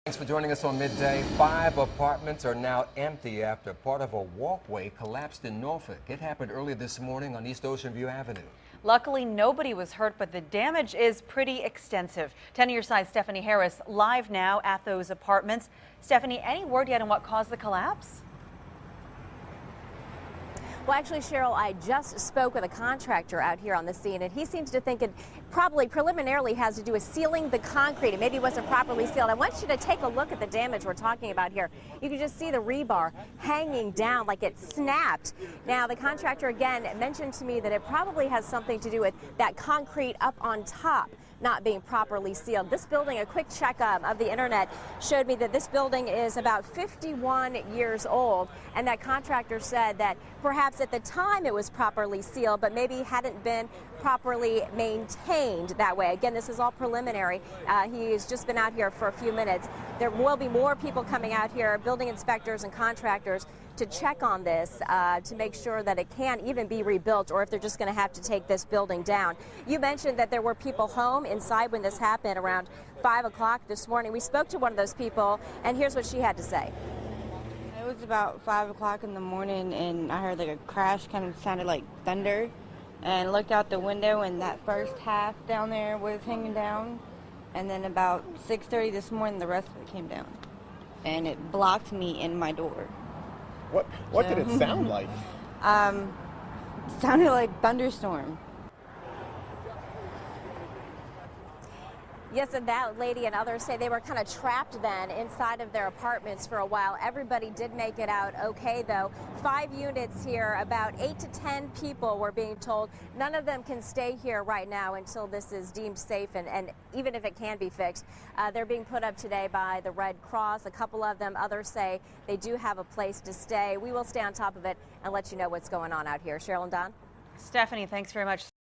Thanks for joining us on Midday. 5 apartments are now empty after part of a walkway collapsed in Norfolk. It happened early this morning on East Ocean View Avenue. Luckily, nobody was hurt, but the damage is pretty extensive. 10 on your side, Stephanie Harris, live now at those apartments. Stephanie, any word yet on what caused the collapse? Well, actually, Cheryl, I just spoke with a contractor out here on the scene, and he seems to think it probably preliminarily has to do with sealing the concrete. It maybe wasn't properly sealed. I want you to take a look at the damage we're talking about here. You can just see the rebar hanging down like it snapped. Now, the contractor again mentioned to me that it probably has something to do with that concrete up on top not being properly sealed. This building, a quick check of the internet showed me that this building is about 51 years old, and that contractor said that perhaps at the time it was properly sealed, but maybe hadn't been properly maintained that way. Again, this is all preliminary. He's just been out here for a few minutes. There will be more people coming out here, building inspectors and contractors, to check on this to make sure that it can even be rebuilt, or if they're just going to have to take this building down. You mentioned that there were people home inside when this happened around 5 o'clock this morning. We spoke to one of those people, and here's what she had to say. It was about 5 o'clock in the morning, and I heard like a crash, kind of sounded like thunder, and looked out the window, and that first half down there was hanging down, and then about 6:30 this morning the rest of it came down, and it blocked me in my door. What did it sound like? Sounded like thunderstorm. Yes, and that lady and others say they were kind of trapped then inside of their apartments for a while. Everybody did make it out okay, though. 5 units here, about 8 to 10 people were being told. None of them can stay here right now until this is deemed safe, and even if it can be fixed. They're being put up today by the Red Cross. A couple of them, others say they do have a place to stay. We will stay on top of it and let you know what's going on out here. Cheryl and Don? Stephanie, thanks very much.